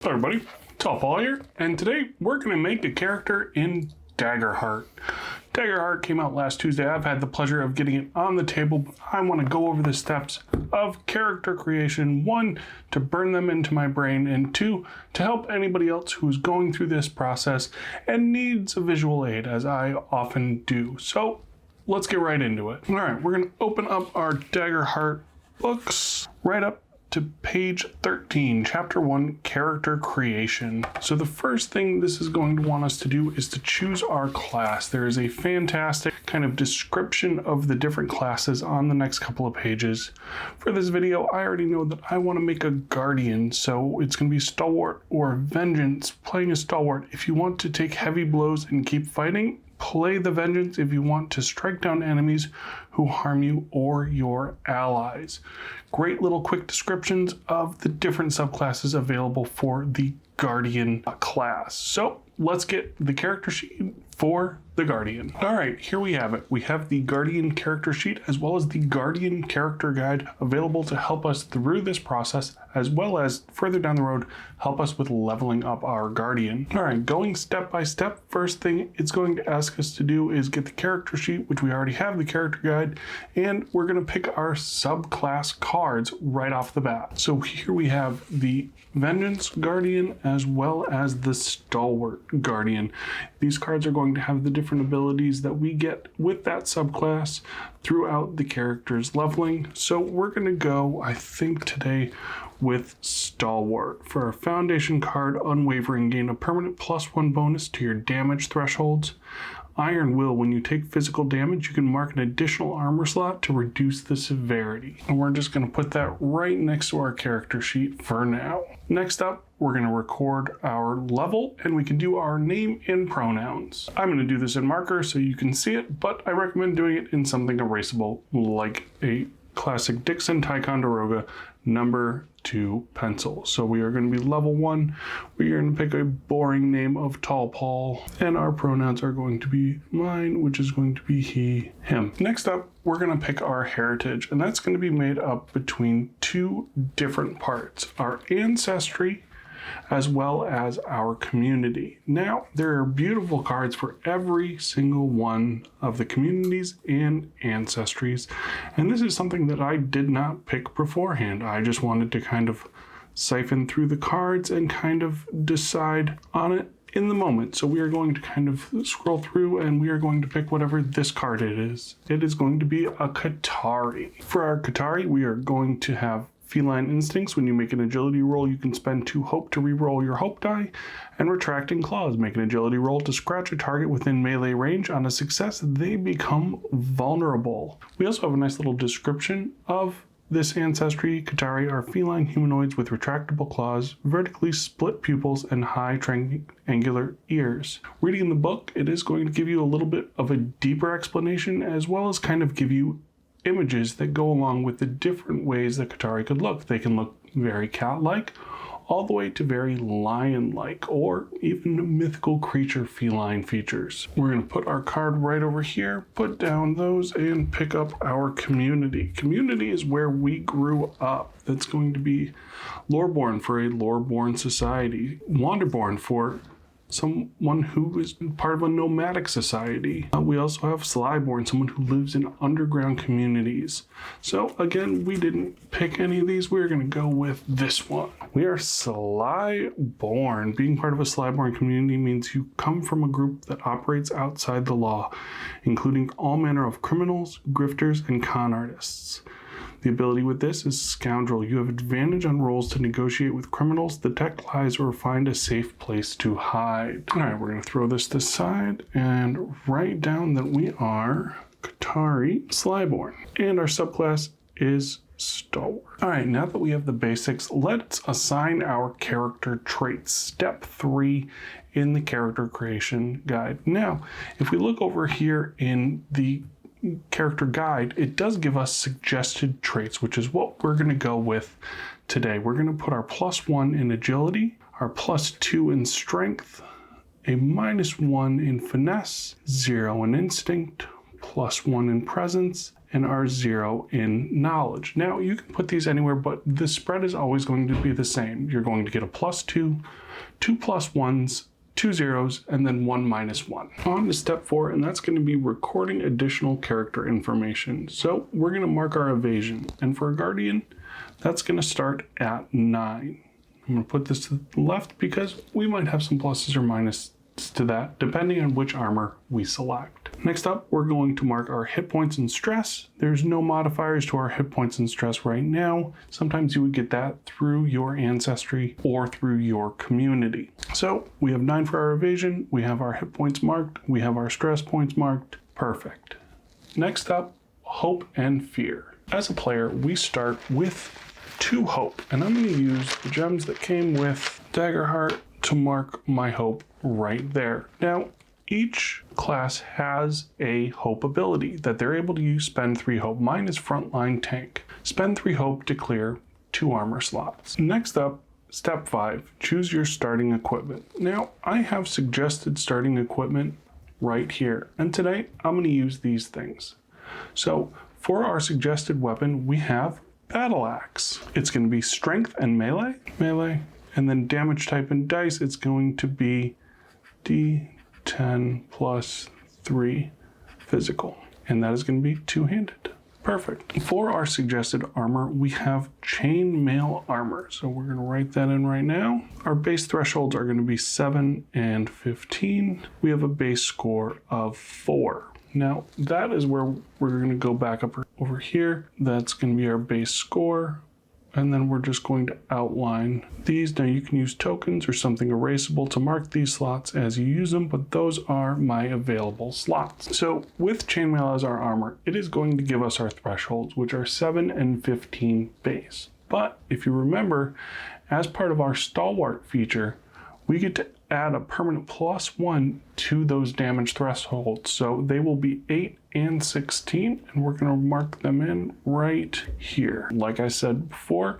Hello everybody, tallpaul here, and today we're going to make a character in Daggerheart. Daggerheart came out last Tuesday. I've had the pleasure of getting it on the table, but I want to go over the steps of character creation. 1, to burn them into my brain, and 2, to help anybody else who's going through this process and needs a visual aid, as I often do. So let's get right into it. All right, we're going to open up our Daggerheart books right up to page 13, chapter 1, character creation. So the first thing this is going to want us to do is to choose our class. There is a fantastic kind of description of the different classes on the next couple of pages. For this video, I already know that I want to make a guardian, so it's going to be stalwart or vengeance. Playing a stalwart, if you want to take heavy blows and keep fighting, play the vengeance if you want to strike down enemies who harm you or your allies. Great little quick descriptions of the different subclasses available for the Guardian class. So let's get the character sheet for the Guardian. All right, here we have it. We have the Guardian character sheet as well as the Guardian character guide available to help us through this process, as well as further down the road, help us with leveling up our Guardian. All right, going step by step, first thing it's going to ask us to do is get the character sheet, which we already have the character guide, and we're gonna pick our subclass cards right off the bat. So here we have the Vengeance Guardian as well as the Stalwart Guardian. These cards are going to have the different abilities that we get with that subclass throughout the character's leveling. So we're gonna go, I think today, with Stalwart. For our foundation card, Unwavering, gain a permanent +1 bonus to your damage thresholds. Iron Will, when you take physical damage, you can mark an additional armor slot to reduce the severity. And we're just going to put that right next to our character sheet for now. Next up, we're going to record our level, and we can do our name and pronouns. I'm going to do this in marker so you can see it, but I recommend doing it in something erasable, like a classic Dixon Ticonderoga number 2 pencil. So we are going to be level 1. We are going to pick a boring name of Tallpaul, and our pronouns are going to be mine, which is going to be he, him. Next up, we're going to pick our heritage, and that's going to be made up between 2 different parts: our ancestry as well as our community. Now, there are beautiful cards for every single one of the communities and ancestries, and this is something that I did not pick beforehand. I just wanted to kind of siphon through the cards and kind of decide on it in the moment. So we are going to kind of scroll through, and we are going to pick whatever this card it is. It is going to be a Qatari. For our Qatari, we are going to have Feline Instincts. When you make an agility roll, you can spend 2 hope to re-roll your hope die. And Retracting Claws, make an agility roll to scratch a target within melee range. On a success, they become vulnerable. We also have a nice little description of this ancestry. Qatari are feline humanoids with retractable claws, vertically split pupils, and high triangular ears. Reading the book, it is going to give you a little bit of a deeper explanation, as well as kind of give you images that go along with the different ways that Qatari could look. They can look very cat-like, all the way to very lion-like, or even mythical creature feline features. We're going to put our card right over here, put down those, and pick up our community. Community is where we grew up. That's going to be Loreborn for a Loreborn society, Wanderborn for someone who is part of a nomadic society. We also have Slyborn, someone who lives in underground communities. So again, we didn't pick any of these. We're going to go with this one. We are Slyborn. Being part of a Slyborn community means you come from a group that operates outside the law, including all manner of criminals, grifters, and con artists. The ability with this is Scoundrel. You have advantage on rolls to negotiate with criminals, detect lies, or find a safe place to hide. All right, we're going to throw this aside and write down that we are Qatari Slyborn, and our subclass is Stalwart. All right, now that we have the basics, let's assign our character traits. Step 3 in the character creation guide. Now, if we look over here in the character guide, it does give us suggested traits, which is what we're going to go with today. We're going to put our +1 in agility, our +2 in strength, a -1 in finesse, 0 in instinct, +1 in presence, and our 0 in knowledge. Now you can put these anywhere, but the spread is always going to be the same. You're going to get a +2, 2 +1s, 2 zeros, and then 1 -1. On to step 4, and that's going to be recording additional character information. So we're going to mark our evasion, and for a guardian, that's going to start at 9. I'm going to put this to the left because we might have some pluses or minuses to that, depending on which armor we select. Next up, we're going to mark our hit points and stress. There's no modifiers to our hit points and stress right now. Sometimes you would get that through your Ancestry or through your community. So we have 9 for our evasion, we have our hit points marked, we have our stress points marked. Perfect. Next up, hope and fear. As a player, we start with 2 hope, and I'm going to use the gems that came with Daggerheart to mark my hope right there. Now, each class has a hope ability that they're able to use. Spend 3 hope. Mine is frontline tank. Spend 3 hope to clear 2 armor slots. Next up, step 5, choose your starting equipment. Now, I have suggested starting equipment right here, and today I'm going to use these things. So for our suggested weapon, we have Battle Axe. It's going to be strength and melee, and then damage type and dice, it's going to be D10 plus 3 physical, and that is going to be 2-handed. Perfect. For our suggested armor, we have chainmail armor. So we're going to write that in right now. Our base thresholds are going to be 7 and 15. We have a base score of 4. Now that is where we're going to go back up over here. That's going to be our base score. And then we're just going to outline these. Now you can use tokens or something erasable to mark these slots as you use them, but those are my available slots. So with chainmail as our armor, it is going to give us our thresholds, which are 7 and 15 base. But if you remember, as part of our stalwart feature, we get to add a permanent +1 to those damage thresholds. So they will be 8 and 16, and we're going to mark them in right here. Like I said before,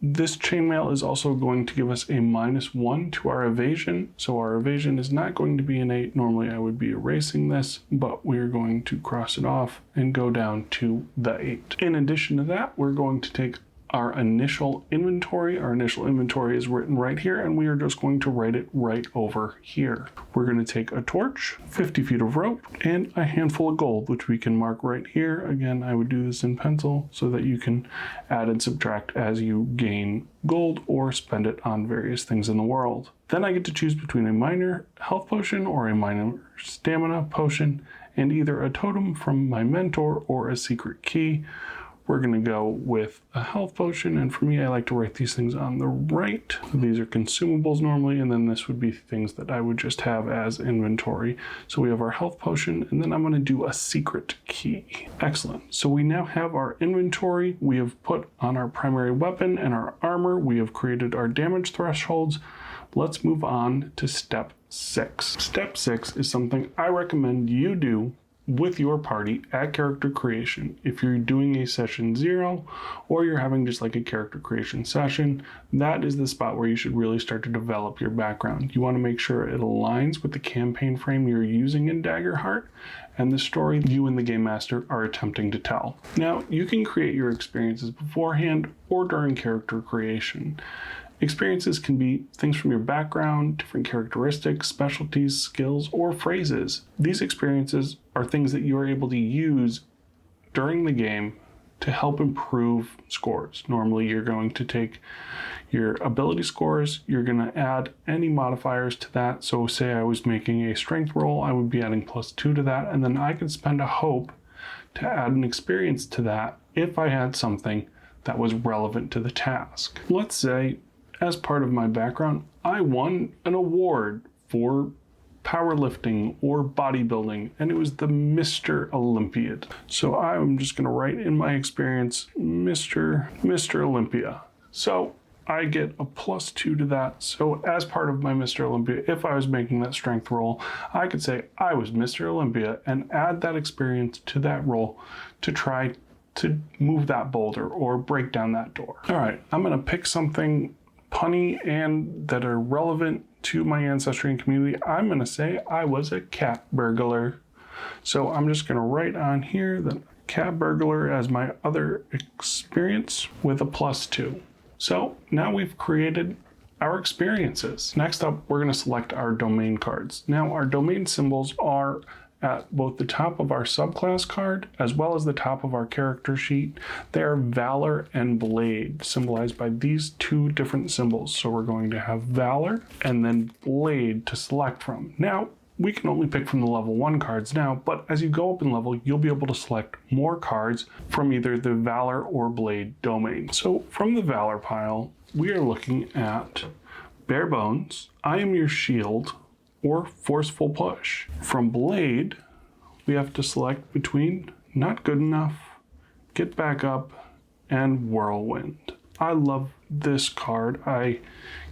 this chainmail is also going to give us a -1 to our evasion. So our evasion is not going to be an 8. Normally I would be erasing this, but we're going to cross it off and go down to the 8. In addition to that, we're going to take our initial inventory. Our initial inventory is written right here, and we are just going to write it right over here. We're going to take a torch, 50 feet of rope, and a handful of gold, which we can mark right here. Again, I would do this in pencil so that you can add and subtract as you gain gold or spend it on various things in the world. Then I get to choose between a minor health potion or a minor stamina potion, and either a totem from my mentor or a secret key. We're going to go with a health potion, and for me, I like to write these things on the right. These are consumables normally, and then this would be things that I would just have as inventory. So we have our health potion, and then I'm going to do a secret key. Excellent. So we now have our inventory. We have put on our primary weapon and our armor. We have created our damage thresholds. Let's move on to step 6. Step 6 is something I recommend you do with your party at character creation. If you're doing a session 0 or you're having just like a character creation session, that is the spot where you should really start to develop your background. You want to make sure it aligns with the campaign frame you're using in Daggerheart and the story you and the game master are attempting to tell. Now, you can create your experiences beforehand or during character creation. Experiences can be things from your background, different characteristics, specialties, skills, or phrases. These experiences are things that you are able to use during the game to help improve scores. Normally, you're going to take your ability scores, you're going to add any modifiers to that. So say I was making a strength roll, I would be adding +2 to that, and then I could spend a hope to add an experience to that if I had something that was relevant to the task. Let's say, as part of my background, I won an award for powerlifting or bodybuilding, and it was the Mr. Olympiad. So I'm just gonna write in my experience, Mr. Olympia. So I get a +2 to that. So as part of my Mr. Olympia, if I was making that strength roll, I could say I was Mr. Olympia and add that experience to that roll to try to move that boulder or break down that door. All right, I'm gonna pick something punny and that are relevant to my ancestry and community. I'm going to say I was a cat burglar. So I'm just going to write on here that Cat Burglar as my other experience with a +2. So now we've created our experiences. Next up, we're going to select our domain cards. Now, our domain symbols are at both the top of our subclass card as well as the top of our character sheet. They are Valor and Blade, symbolized by these two different symbols. So we're going to have Valor and then Blade to select from. Now, we can only pick from the level 1 cards now, but as you go up in level, you'll be able to select more cards from either the Valor or Blade domain. So from the Valor pile, we are looking at Bare Bones, I Am Your Shield, or Forceful Push. From Blade, we have to select between Not Good Enough, Get Back Up, and Whirlwind. I love this card. I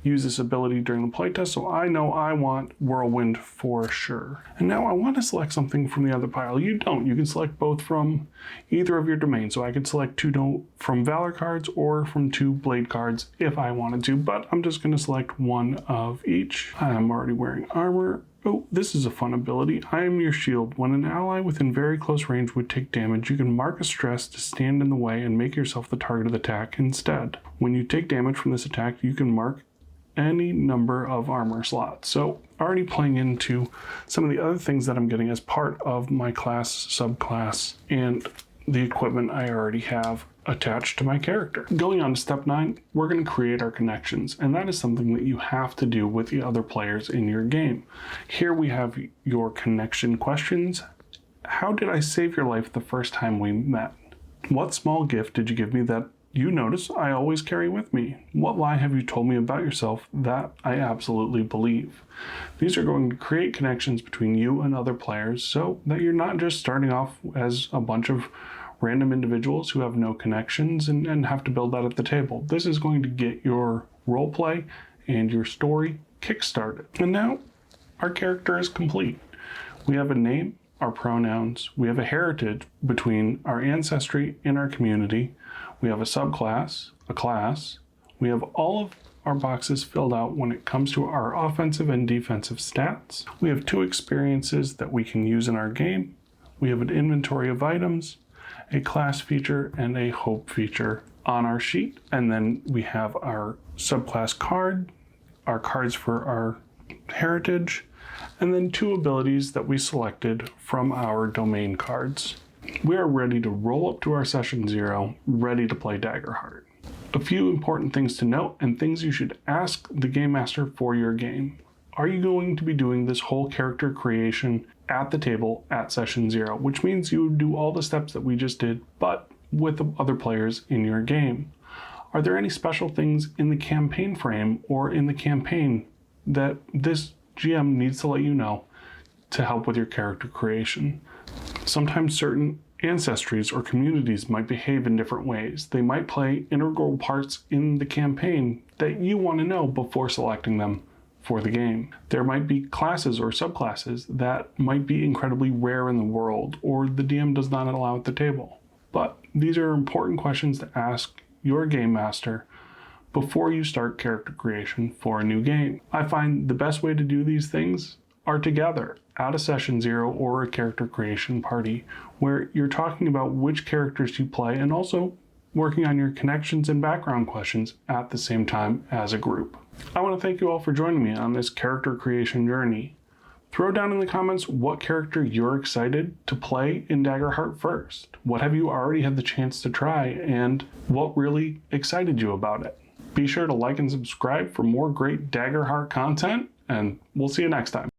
use this ability during the playtest, so I know I want Whirlwind for sure. And now I want to select something from the other pile. You don't. You can select both from either of your domains. So I could select 2 from Valor cards or from 2 Blade cards if I wanted to, but I'm just going to select 1 of each. I'm already wearing armor. Oh, this is a fun ability. I Am Your Shield. When an ally within very close range would take damage, you can mark a stress to stand in the way and make yourself the target of the attack instead. When you take damage from this attack, you can mark any number of armor slots. So already playing into some of the other things that I'm getting as part of my class, subclass, and the equipment I already have attached to my character. Going on to step 9, we're going to create our connections, and that is something that you have to do with the other players in your game. Here we have your connection questions. How did I save your life the first time we met? What small gift did you give me that you notice I always carry with me? What lie have you told me about yourself that I absolutely believe? These are going to create connections between you and other players so that you're not just starting off as a bunch of random individuals who have no connections and have to build that at the table. This is going to get your roleplay and your story kickstarted. And now our character is complete. We have a name, our pronouns, we have a heritage between our ancestry and our community, we have a subclass, a class, we have all of our boxes filled out when it comes to our offensive and defensive stats. We have 2 experiences that we can use in our game. We have an inventory of items, a class feature, and a hope feature on our sheet. And then we have our subclass card, our cards for our heritage, and then 2 abilities that we selected from our domain cards. We are ready to roll up to our session 0, ready to play Daggerheart. A few important things to note and things you should ask the game master for your game. Are you going to be doing this whole character creation at the table at session 0, which means you would do all the steps that we just did, but with the other players in your game? Are there any special things in the campaign frame or in the campaign that this GM needs to let you know to help with your character creation? Sometimes certain ancestries or communities might behave in different ways. They might play integral parts in the campaign that you want to know before selecting them for the game. There might be classes or subclasses that might be incredibly rare in the world, or the DM does not allow at the table. But these are important questions to ask your game master before you start character creation for a new game. I find the best way to do these things are together at a session 0 or a character creation party where you're talking about which characters you play and also working on your connections and background questions at the same time as a group. I want to thank you all for joining me on this character creation journey. Throw down in the comments what character you're excited to play in Daggerheart first. What have you already had the chance to try and what really excited you about it? Be sure to like and subscribe for more great Daggerheart content, and we'll see you next time.